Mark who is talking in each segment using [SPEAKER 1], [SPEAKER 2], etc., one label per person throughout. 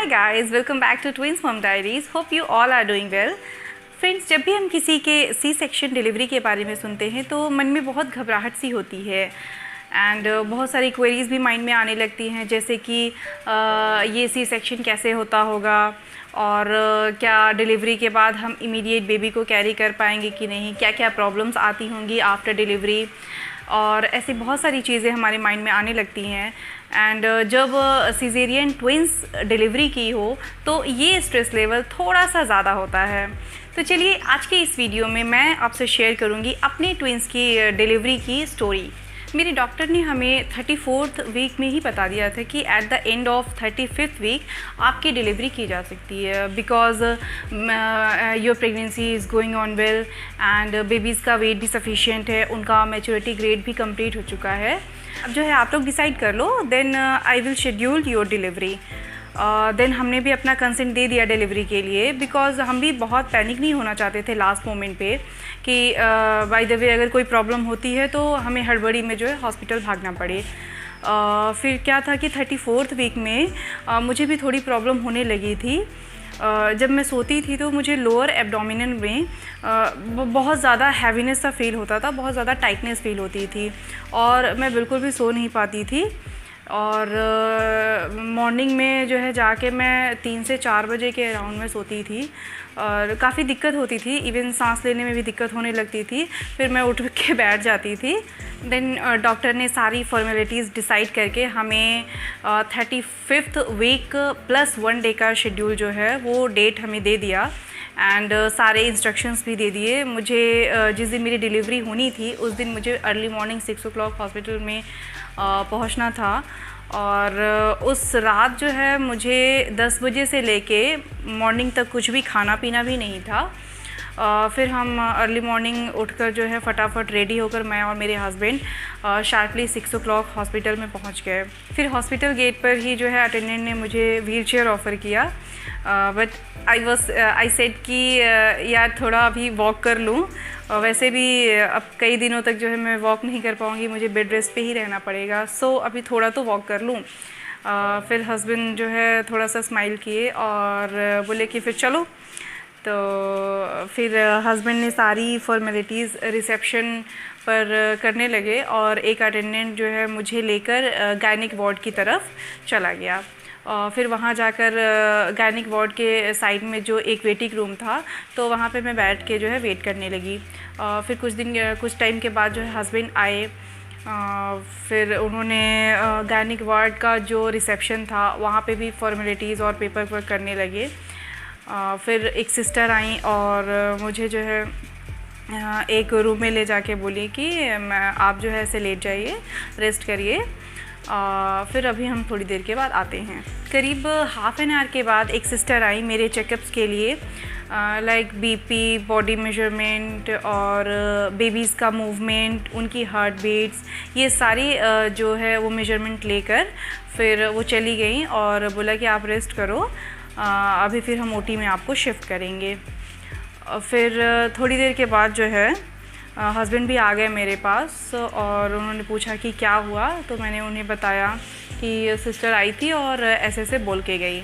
[SPEAKER 1] Hi guys, welcome back to Twins Mom Diaries. Hope you all are doing well. Friends, जब भी हम किसी के सी सेक्शन डिलीवरी के बारे में सुनते हैं तो मन में बहुत घबराहट सी होती है एंड बहुत सारी क्वेरीज़ भी माइंड में आने लगती हैं, जैसे कि ये सी सेक्शन कैसे होता होगा और क्या डिलीवरी के बाद हम इमीडिएट बेबी को कैरी कर पाएंगे कि नहीं, क्या क्या प्रॉब्लम्स आती होंगी आफ्टर डिलीवरी, और ऐसी बहुत सारी चीज़ें हमारे माइंड में आने लगती हैं। एंड जब सीज़ेरियन ट्विंस डिलीवरी की हो तो ये स्ट्रेस लेवल थोड़ा सा ज़्यादा होता है। तो चलिए आज के इस वीडियो में मैं आपसे शेयर करूँगी अपने ट्विंस की डिलीवरी की स्टोरी। मेरे डॉक्टर ने हमें 34th वीक में ही बता दिया था कि at the end of 35th week आपकी डिलीवरी की जा सकती है, because your pregnancy is going on well and babies का वेट भी सफिशिएंट है, उनका मैच्योरिटी ग्रेड भी कंप्लीट हो चुका है। अब जो है आप लोग डिसाइड कर लो, then I will schedule your delivery. Then हमने भी अपना कंसेंट दे दिया डिलीवरी के लिए, बिकॉज हम भी बहुत पैनिक नहीं होना चाहते थे लास्ट मोमेंट पे कि बाय द वे अगर कोई प्रॉब्लम होती है तो हमें हड़बड़ी में जो है हॉस्पिटल भागना पड़े। फिर क्या था कि 34th वीक में मुझे भी थोड़ी प्रॉब्लम होने लगी थी। जब मैं सोती थी तो मुझे लोअर एब्डोमिनल में बहुत ज़्यादा हैवीनेस सा फील होता था, बहुत ज़्यादा टाइटनेस फील होती थी और मैं बिल्कुल भी सो नहीं पाती थी। और मॉर्निंग में जो है जाके मैं 3 से 4 बजे के अराउंड में सोती थी और काफ़ी दिक्कत होती थी, इवन सांस लेने में भी दिक्कत होने लगती थी। फिर मैं उठ के बैठ जाती थी। देन डॉक्टर ने सारी फॉर्मेलिटीज़ डिसाइड करके हमें 35th वीक प्लस 1 डे का शेड्यूल जो है वो डेट हमें दे दिया एंड सारे इंस्ट्रक्शंस भी दे दिए। मुझे जिस दिन मेरी डिलीवरी होनी थी उस दिन मुझे अर्ली मॉर्निंग 6 o'clock हॉस्पिटल में पहुंचना था और उस रात जो है मुझे 10 बजे से लेके मॉर्निंग तक कुछ भी खाना पीना भी नहीं था। फिर हम अर्ली मॉर्निंग उठकर जो है फटाफट रेडी होकर मैं और मेरे हस्बैंड शार्पली 6 o'clock हॉस्पिटल में पहुंच गए। फिर हॉस्पिटल गेट पर ही जो है अटेंडेंट ने मुझे व्हीलचेयर ऑफ़र किया, बट आई सेड कि यार थोड़ा अभी वॉक कर लूँ, वैसे भी अब कई दिनों तक जो है मैं वॉक नहीं कर पाऊँगी, मुझे बेड रेस्ट पे ही रहना पड़ेगा, सो अभी थोड़ा तो वॉक कर लूँ। फिर हस्बैंड जो है थोड़ा सा स्माइल किए और बोले कि फिर चलो। तो फिर हस्बैंड ने सारी फॉर्मेलिटीज़ रिसेप्शन पर करने लगे और एक अटेंडेंट जो है मुझे लेकर गायनिक वार्ड की तरफ चला गया। फिर वहाँ जाकर गायनिक वार्ड के साइड में जो एक वेटिंग रूम था तो वहाँ पे मैं बैठ के जो है वेट करने लगी। फिर कुछ टाइम के बाद जो है हस्बैंड आए। फिर उन्होंने गायनिक वार्ड का जो रिसेप्शन था वहाँ पे भी फॉर्मेलिटीज़ और पेपर वर्क करने लगे। फिर एक सिस्टर आई और मुझे जो है एक रूम में ले जाके बोली कि आप जो है ऐसे लेट जाइए, रेस्ट करिए, फिर अभी हम थोड़ी देर के बाद आते हैं। करीब हाफ़ एन आवर के बाद एक सिस्टर आई मेरे चेकअप्स के लिए, लाइक बीपी, बॉडी मेजरमेंट और बेबीज़ का मूवमेंट, उनकी हार्ट बीट्स, ये सारी जो है वो मेजरमेंट लेकर फिर वो चली गई और बोला कि आप रेस्ट करो, अभी फिर हम ओटी में आपको शिफ्ट करेंगे। फिर थोड़ी देर के बाद जो है हस्बैंड भी आ गए मेरे पास और उन्होंने पूछा कि क्या हुआ, तो मैंने उन्हें बताया कि सिस्टर आई थी और ऐसे ऐसे बोल के गई।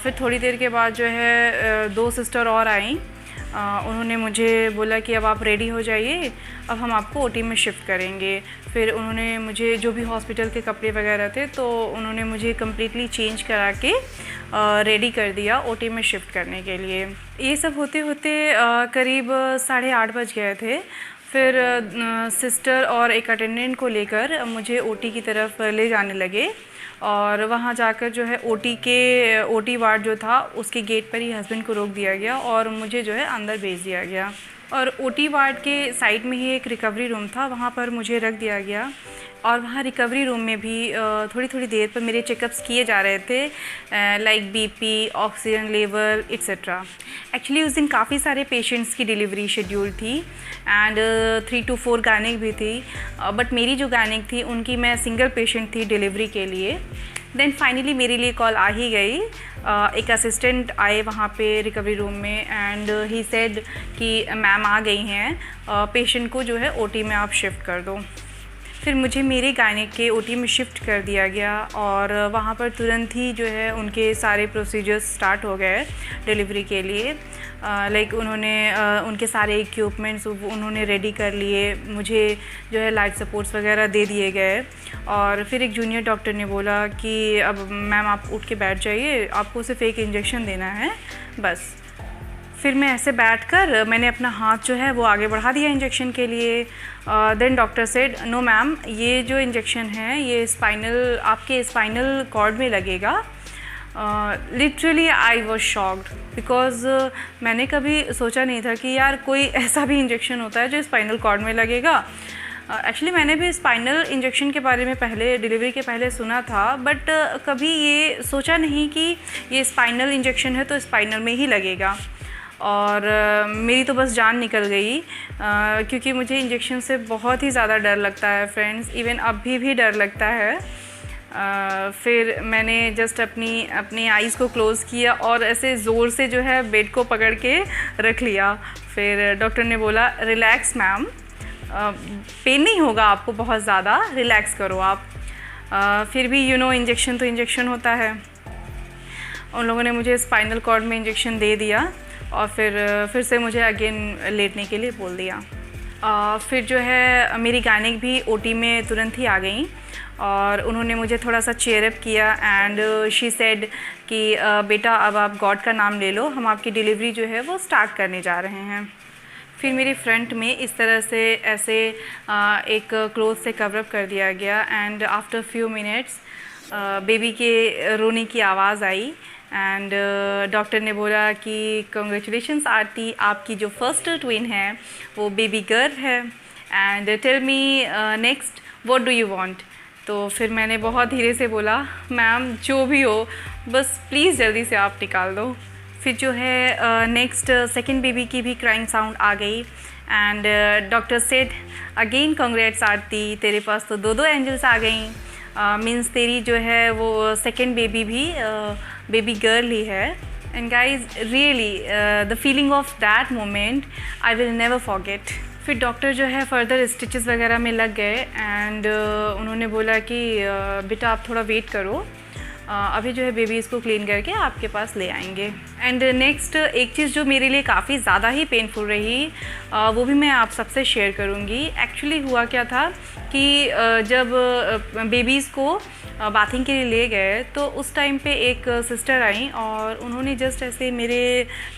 [SPEAKER 1] फिर थोड़ी देर के बाद जो है 2 सिस्टर और आई। उन्होंने मुझे बोला कि अब आप रेडी हो जाइए, अब हम आपको ओटी में शिफ्ट करेंगे। फिर उन्होंने मुझे जो भी हॉस्पिटल के कपड़े वगैरह थे तो उन्होंने मुझे कम्प्लीटली चेंज करा के रेडी कर दिया ओटी में शिफ्ट करने के लिए। ये सब होते होते करीब 8:30 बज गए थे। फिर सिस्टर और एक अटेंडेंट को लेकर मुझे ओटी की तरफ ले जाने लगे और वहाँ जाकर जो है ओटी वार्ड जो था उसके गेट पर ही हस्बैंड को रोक दिया गया और मुझे जो है अंदर भेज दिया गया। और ओटी वार्ड के साइड में ही एक रिकवरी रूम था, वहाँ पर मुझे रख दिया गया और वहाँ रिकवरी रूम में भी थोड़ी थोड़ी देर पर मेरे चेकअप्स किए जा रहे थे, like BP, oxygen level etcetera. Actually उस दिन काफ़ी सारे पेशेंट्स की डिलीवरी शेड्यूल थी एंड 3 to 4 गायनिक भी थी, बट मेरी जो गायनिक थी उनकी मैं सिंगल पेशेंट थी डिलीवरी के लिए। देन फाइनली मेरे लिए कॉल आ ही गई। एक असिस्टेंट आए वहाँ पे रिकवरी रूम में एंड ही सेड कि मैम आ गई हैं, पेशेंट को जो है ओटी में आप शिफ्ट कर दो। फिर मुझे मेरे गायनेक के ओटी में शिफ्ट कर दिया गया और वहाँ पर तुरंत ही जो है उनके सारे प्रोसीजर्स स्टार्ट हो गए डिलीवरी के लिए। लाइक उन्होंने उनके सारे इक्विपमेंट्स उन्होंने रेडी कर लिए, मुझे जो है लाइफ सपोर्ट्स वगैरह दे दिए गए। और फिर एक जूनियर डॉक्टर ने बोला कि अब मैम आप उठ के बैठ जाइए, आपको सिर्फ एक इंजेक्शन देना है बस। फिर मैं ऐसे बैठकर मैंने अपना हाथ जो है वो आगे बढ़ा दिया इंजेक्शन के लिए। Then doctor said no ma'am, ये जो इंजेक्शन है ये आपके स्पाइनल कॉर्ड में लगेगा। Literally I was shocked because मैंने कभी सोचा नहीं था कि यार कोई ऐसा भी इंजेक्शन होता है जो स्पाइनल कॉर्ड में लगेगा। एक्चुअली मैंने भी स्पाइनल इंजेक्शन के बारे में पहले डिलीवरी के पहले सुना था, बट कभी ये सोचा नहीं कि ये स्पाइनल इंजेक्शन है तो स्पाइनल में ही लगेगा। और मेरी तो बस जान निकल गई क्योंकि मुझे इंजेक्शन से बहुत ही ज़्यादा डर लगता है फ्रेंड्स, इवन अभी भी डर लगता है। फिर मैंने जस्ट अपनी आइज़ को क्लोज़ किया और ऐसे ज़ोर से जो है बेड को पकड़ के रख लिया। फिर डॉक्टर ने बोला रिलैक्स मैम, पेन नहीं होगा आपको बहुत ज़्यादा, रिलैक्स करो आप। फिर भी इंजेक्शन तो इंजेक्शन होता है। उन लोगों ने मुझे स्पाइनल कॉर्ड में इंजेक्शन दे दिया और फिर से मुझे अगेन लेटने के लिए बोल दिया। फिर जो है मेरी गायनेक भी ओटी में तुरंत ही आ गई और उन्होंने मुझे थोड़ा सा चेयर अप किया एंड शी सेड कि बेटा अब आप गॉड का नाम ले लो, हम आपकी डिलीवरी जो है वो स्टार्ट करने जा रहे हैं। फिर मेरे फ्रंट में इस तरह से ऐसे एक क्लोथ से कवरअप कर दिया गया and after few minutes baby के रोने की आवाज़ आई एंड डॉक्टर ने बोला कि कंग्रेचुलेशंस आरती, आपकी जो फर्स्ट ट्विन है वो बेबी गर्ल है and tell me next what do you want. तो फिर मैंने बहुत धीरे से बोला मैम जो भी हो बस प्लीज़ जल्दी से आप निकाल दो। फिर जो है नेक्स्ट सेकंड बेबी की भी क्राइंग साउंड आ गई and doctor said again congrats Aarti, तेरे पास तो दो एंजल्स आ गई, मीन्स तेरी जो है वो सेकंड बेबी भी बेबी गर्ल ही है। And guys really the feeling of that moment I will never forget. फिर डॉक्टर जो है फर्दर स्टिचेस वगैरह में लग गए एंड उन्होंने बोला कि बेटा आप थोड़ा वेट करो, अभी जो है बेबी इसको क्लीन करके आपके पास ले आएंगे। एंड नेक्स्ट एक चीज़ जो मेरे लिए काफ़ी ज़्यादा ही पेनफुल रही वो भी मैं आप सबसे शेयर करूँगी। एक्चुअली हुआ क्या था कि जब बेबीज़ को बाथिंग के लिए ले गए तो उस टाइम पे एक सिस्टर आई और उन्होंने जस्ट ऐसे मेरे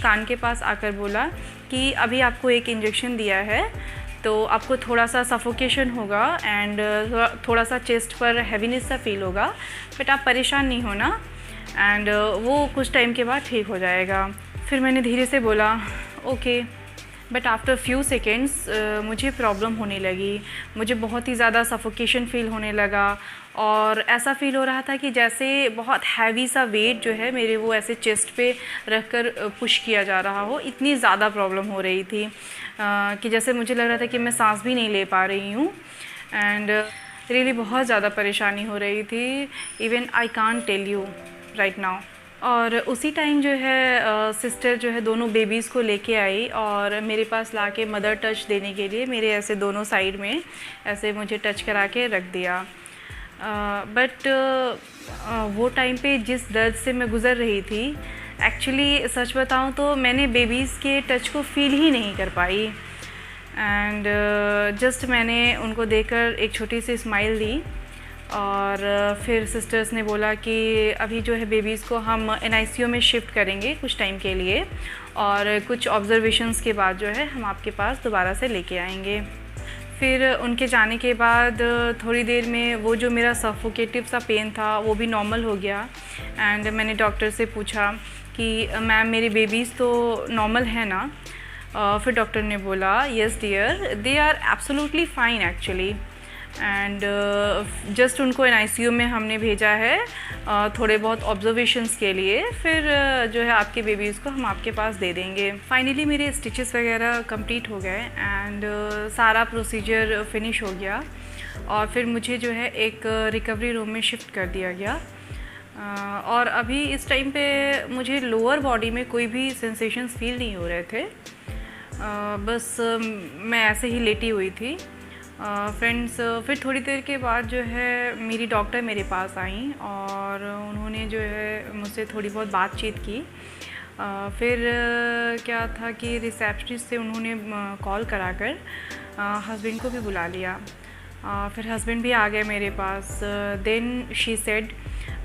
[SPEAKER 1] कान के पास आकर बोला कि अभी आपको एक इंजेक्शन दिया है तो आपको थोड़ा सा सफोकेशन होगा एंड थोड़ा सा चेस्ट पर हैवीनेस सा फील होगा, बट आप परेशान नहीं होना एंड वो कुछ टाइम के बाद ठीक हो जाएगा। फिर मैंने धीरे से बोला okay, but after few seconds मुझे प्रॉब्लम होने लगी, मुझे बहुत ही ज़्यादा सफोकेशन फील होने लगा और ऐसा फील हो रहा था कि जैसे बहुत हैवी सा वेट जो है मेरे वो ऐसे चेस्ट पे रख कर पुश किया जा रहा हो, इतनी ज़्यादा प्रॉब्लम हो रही थी कि जैसे मुझे लग रहा था कि मैं सांस भी नहीं ले पा रही हूँ एंड रियली बहुत ज़्यादा परेशानी हो रही थी, even I can't tell you right now. और उसी टाइम जो है सिस्टर जो है दोनों बेबीज़ को लेके आई और मेरे पास लाके मदर टच देने के लिए मेरे ऐसे दोनों साइड में ऐसे मुझे टच करा के रख दिया। बट वो टाइम पे जिस दर्द से मैं गुज़र रही थी, एक्चुअली सच बताऊं तो मैंने बेबीज़ के टच को फ़ील ही नहीं कर पाई एंड जस्ट मैंने उनको देखकर एक छोटी सी स्माइल दी और फिर सिस्टर्स ने बोला कि अभी जो है बेबीज़ को हम NICU में शिफ्ट करेंगे कुछ टाइम के लिए और कुछ ऑब्जर्वेशंस के बाद जो है हम आपके पास दोबारा से लेके आएंगे। फिर उनके जाने के बाद थोड़ी देर में वो जो मेरा सफोकेटिव सा पेन था वो भी नॉर्मल हो गया एंड मैंने डॉक्टर से पूछा कि मैम मेरी बेबीज़ तो नॉर्मल है ना? फिर डॉक्टर ने बोला yes dear, they are absolutely fine actually and just उनको NICU में हमने भेजा है थोड़े बहुत ऑब्जर्वेशंस के लिए, फिर जो है आपके बेबीज़ को हम आपके पास दे देंगे। फाइनली मेरे स्टिचेस वगैरह कंप्लीट हो गए एंड सारा प्रोसीजर फिनिश हो गया और फिर मुझे जो है एक रिकवरी रूम में शिफ्ट कर दिया गया और अभी इस टाइम पे मुझे लोअर बॉडी में कोई भी सेंसेशंस फील नहीं हो रहे थे, बस मैं ऐसे ही लेटी हुई थी फ्रेंड्स फिर थोड़ी देर के बाद जो है मेरी डॉक्टर मेरे पास आई और उन्होंने जो है मुझसे थोड़ी बहुत बातचीत की। फिर क्या था कि रिसेप्शनिस्ट से उन्होंने कॉल कराकर हस्बैंड को भी बुला लिया। फिर हस्बैंड भी आ गए मेरे पास। Then she said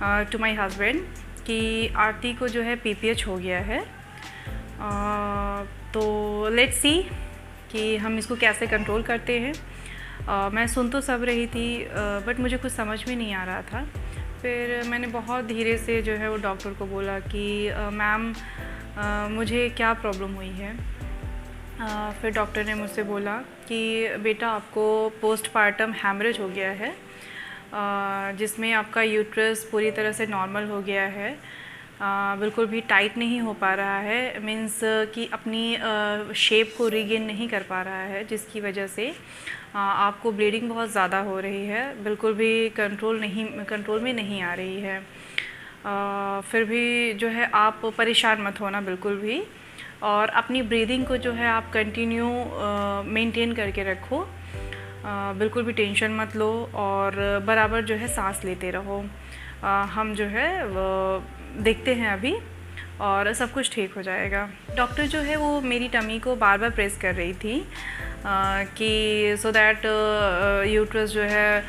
[SPEAKER 1] to my husband कि आरती को जो है पीपीएच हो गया है, तो लेट्स सी कि हम इसको कैसे कंट्रोल करते हैं। मैं सुन तो सब रही थी बट मुझे कुछ समझ में नहीं आ रहा था। फिर मैंने बहुत धीरे से जो है वो डॉक्टर को बोला कि मैम मुझे क्या प्रॉब्लम हुई है। फिर डॉक्टर ने मुझसे बोला कि बेटा आपको पोस्टपार्टम हैमरेज हो गया है, जिसमें आपका यूट्रस पूरी तरह से नॉर्मल हो गया है, बिल्कुल भी टाइट नहीं हो पा रहा है, मीन्स कि अपनी शेप को रीगेन नहीं कर पा रहा है, जिसकी वजह से आपको ब्लीडिंग बहुत ज़्यादा हो रही है, बिल्कुल भी कंट्रोल में नहीं आ रही है। फिर भी जो है आप परेशान मत होना बिल्कुल भी, और अपनी ब्रीदिंग को जो है आप कंटिन्यू मेंटेन करके रखो, बिल्कुल भी टेंशन मत लो और बराबर जो है सांस लेते रहो। हम जो है वो देखते हैं अभी और सब कुछ ठीक हो जाएगा। डॉक्टर जो है वो मेरी टमी को बार बार प्रेस कर रही थी कि सो दैट यूट्रस जो है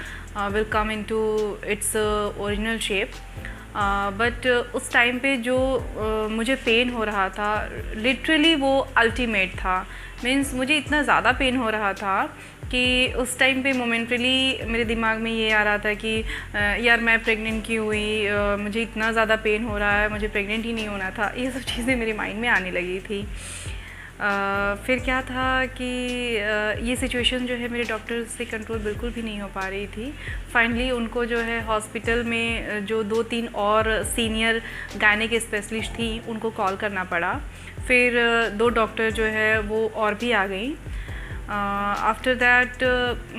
[SPEAKER 1] will come into its original shape. But उस टाइम पे जो मुझे पेन हो रहा था लिटरली वो अल्टीमेट था। मीन्स मुझे इतना ज़्यादा पेन हो रहा था कि उस टाइम पे मोमेंटली मेरे दिमाग में ये आ रहा था कि यार मैं प्रेग्नेंट क्यों हुई, मुझे इतना ज़्यादा पेन हो रहा है, मुझे प्रेग्नेंट ही नहीं होना था। ये सब चीज़ें मेरे माइंड में आने लगी थी। फिर क्या था कि ये सिचुएशन जो है मेरे डॉक्टर से कंट्रोल बिल्कुल भी नहीं हो पा रही थी। फाइनली उनको जो है हॉस्पिटल में जो 2-3 और सीनियर गायनेक स्पेशलिस्ट थी उनको कॉल करना पड़ा। फिर 2 डॉक्टर जो है वो और भी आ गई। आफ्टर दैट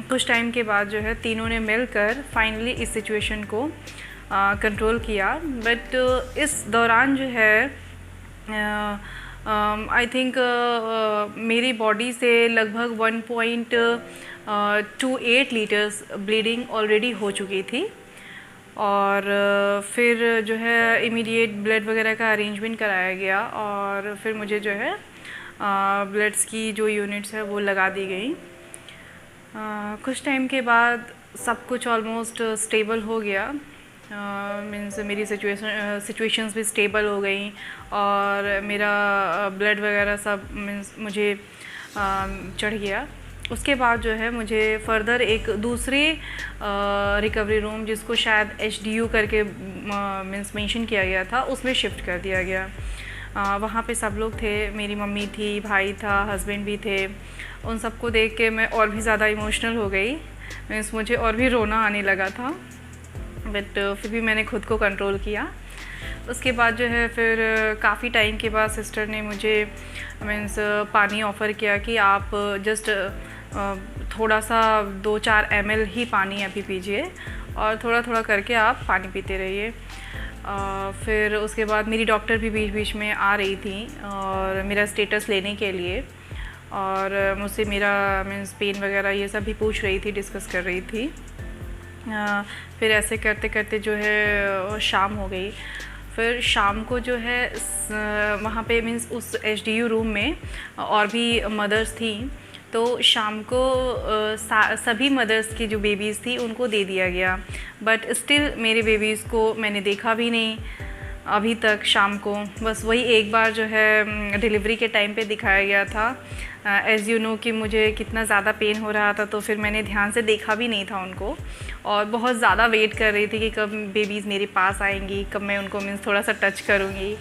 [SPEAKER 1] कुछ टाइम के बाद जो है तीनों ने मिलकर फाइनली इस सिचुएशन को कंट्रोल किया। बट इस दौरान जो है आई थिंक मेरी बॉडी से लगभग 1.28 लीटर्स ब्लीडिंग ऑलरेडी हो चुकी थी। और फिर जो है इमीडिएट ब्लड वगैरह का अरेंजमेंट कराया गया और फिर मुझे जो है ब्लड्स की जो यूनिट्स है वो लगा दी गई। कुछ टाइम के बाद सब कुछ ऑलमोस्ट स्टेबल हो गया। मीन्स मेरी सिचुएशंस भी स्टेबल हो गई और मेरा ब्लड वगैरह सब मीन्स मुझे चढ़ गया। उसके बाद जो है मुझे फर्दर एक दूसरे रिकवरी रूम, जिसको शायद HDU करके मीन्स मेंशन किया गया था, उसमें शिफ्ट कर दिया गया। वहाँ पे सब लोग थे, मेरी मम्मी थी, भाई था, हस्बैंड भी थे। उन सबको देख के मैं और भी ज़्यादा इमोशनल हो गई। मीन्स मुझे और भी रोना आने लगा था, बट फिर भी मैंने खुद को कंट्रोल किया। उसके बाद जो है फिर काफ़ी टाइम के बाद सिस्टर ने मुझे मीन्स पानी ऑफ़र किया कि आप जस्ट थोड़ा सा 2-4 ml ही पानी अभी पीजिए और थोड़ा थोड़ा करके आप पानी पीते रहिए। फिर उसके बाद मेरी डॉक्टर भी बीच बीच में आ रही थी और मेरा स्टेटस लेने के लिए, और मुझसे मेरा मीन्स पेन वगैरह ये सब भी पूछ रही थी, डिस्कस कर रही थी। फिर ऐसे करते करते जो है शाम हो गई। फिर शाम को जो है वहाँ पे मीन्स उस HDU रूम में और भी मदर्स थी, तो शाम को सभी मदर्स की जो बेबीज़ थी उनको दे दिया गया। बट स्टिल मेरे बेबीज़ को मैंने देखा भी नहीं अभी तक शाम को। बस वही एक बार जो है डिलीवरी के टाइम पे दिखाया गया था। एज़ यू नो कि मुझे कितना ज़्यादा पेन हो रहा था, तो फिर मैंने ध्यान से देखा भी नहीं था उनको, और बहुत ज़्यादा वेट कर रही थी कि कब बेबीज़ मेरे पास आएंगी, कब मैं उनको मीन्स थोड़ा सा टच करूँगी,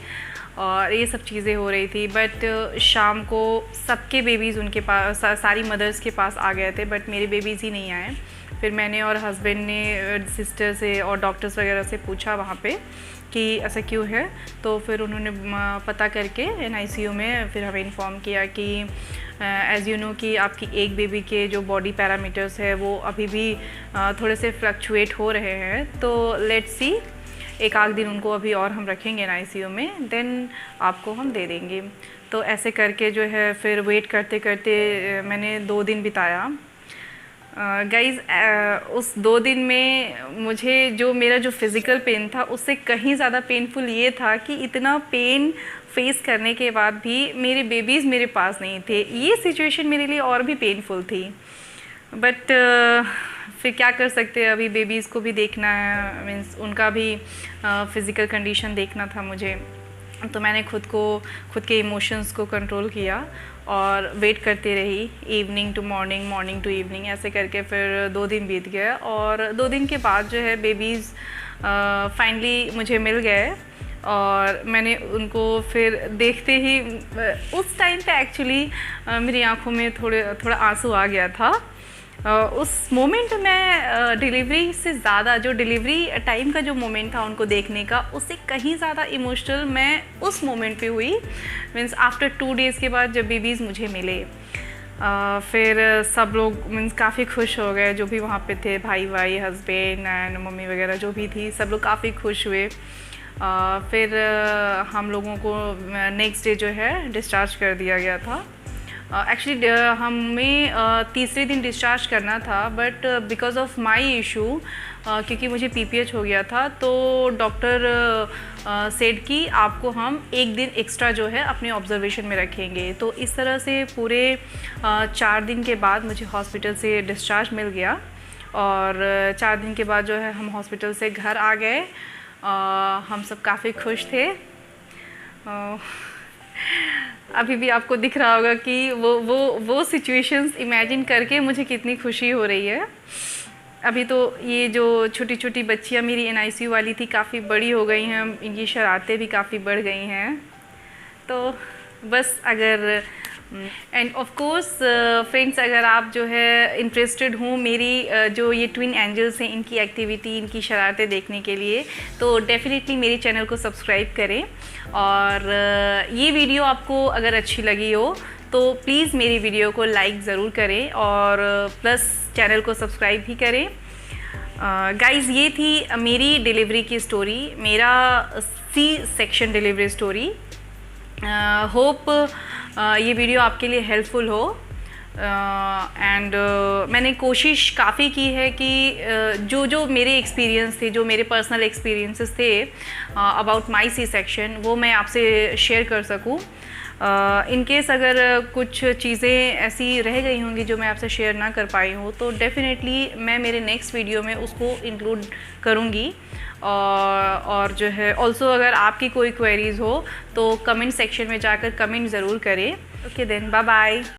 [SPEAKER 1] और ये सब चीज़ें हो रही थी। बट शाम को सबके बेबीज़ उनके पास, सारी मदर्स के पास आ गए थे, बट मेरे बेबीज़ ही नहीं आए। फिर मैंने और हस्बैंड ने सिस्टर से और डॉक्टर्स वगैरह से पूछा वहाँ पे कि ऐसा क्यों है, तो फिर उन्होंने पता करके NICU में फिर हमें इन्फॉर्म किया कि एज़ यू नो कि आपकी एक बेबी के जो बॉडी पैरामीटर्स है वो अभी भी थोड़े से फ्लक्चुएट हो रहे हैं, तो लेट्स सी, एक आध दिन उनको अभी और हम रखेंगे NICU में, देन आपको हम दे देंगे। तो ऐसे करके जो है फिर वेट करते करते मैंने 2 दिन बिताया। गाइज़ उस 2 दिन में मुझे जो मेरा जो फिज़िकल पेन था उससे कहीं ज़्यादा पेनफुल ये था कि इतना पेन फेस करने के बाद भी मेरे बेबीज़ मेरे पास नहीं थे। ये सिचुएशन मेरे लिए और भी पेनफुल थी, बट फिर क्या कर सकते हैं, अभी बेबीज़ को भी देखना है, मीन्स उनका भी फ़िज़िकल कंडीशन देखना था मुझे। तो मैंने खुद के इमोशंस को कंट्रोल किया और वेट करती रही, evening to morning, morning to evening, ऐसे करके फिर 2 दिन बीत गए। और 2 दिन के बाद जो है बेबीज़ फाइनली मुझे मिल गए और मैंने उनको फिर देखते ही उस टाइम पे एक्चुअली मेरी आंखों में थोड़ा आंसू आ गया था। उस मोमेंट में डिलीवरी से ज़्यादा जो डिलीवरी टाइम का जो मोमेंट था उनको देखने का, उससे कहीं ज़्यादा इमोशनल मैं उस मोमेंट पे हुई। मीन्स आफ्टर 2 डेज़ के बाद जब बेबीज़ मुझे मिले, फिर सब लोग मीन्स काफ़ी खुश हो गए, जो भी वहाँ पे थे, भाई हस्बैंड एंड मम्मी वगैरह जो भी थी, सब लोग काफ़ी खुश हुए। फिर हम लोगों को नेक्स्ट डे जो है डिस्चार्ज कर दिया गया था। एक्चुअली हमें तीसरे दिन डिस्चार्ज करना था, but because of my issue, क्योंकि मुझे PPH हो गया था, तो डॉक्टर सेड कि आपको हम 1 दिन एक्स्ट्रा जो है अपने ऑब्जर्वेशन में रखेंगे। तो इस तरह से पूरे 4 दिन के बाद मुझे हॉस्पिटल से डिस्चार्ज मिल गया और 4 दिन के बाद जो है हम हॉस्पिटल से घर आ गए। हम सब काफ़ी खुश थे। अभी भी आपको दिख रहा होगा कि वो सिचुएशंस इमेजिन करके मुझे कितनी खुशी हो रही है। अभी तो ये जो छोटी छोटी बच्चियाँ मेरी NICU वाली थी काफ़ी बड़ी हो गई हैं, इनकी शरारतें भी काफ़ी बढ़ गई हैं। तो बस अगर एंड ऑफ कोर्स फ्रेंड्स, अगर आप जो है इंटरेस्टेड हो मेरी जो ये ट्विन एंजल्स हैं इनकी एक्टिविटी, इनकी शरारतें देखने के लिए, तो डेफिनेटली मेरे चैनल को सब्सक्राइब करें। और ये वीडियो आपको अगर अच्छी लगी हो तो प्लीज़ मेरी वीडियो को लाइक ज़रूर करें और प्लस चैनल को सब्सक्राइब भी करें। गाइज़, ये थी मेरी डिलीवरी की स्टोरी, मेरा C-सेक्शन डिलीवरी स्टोरी। होप ये वीडियो आपके लिए हेल्पफुल हो। एंड मैंने कोशिश काफ़ी की है कि जो मेरे एक्सपीरियंस थे, जो मेरे पर्सनल एक्सपीरियंसेस थे अबाउट माय C-सेक्शन, वो मैं आपसे शेयर कर सकूं। इन केस अगर कुछ चीज़ें ऐसी रह गई होंगी जो मैं आपसे शेयर ना कर पाई हूँ, तो डेफ़िनेटली मैं मेरे नेक्स्ट वीडियो में उसको इंक्लूड करूँगी। और जो है ऑल्सो अगर आपकी कोई क्वेरीज़ हो तो कमेंट सेक्शन में जाकर कमेंट ज़रूर करें। Okay then, bye bye.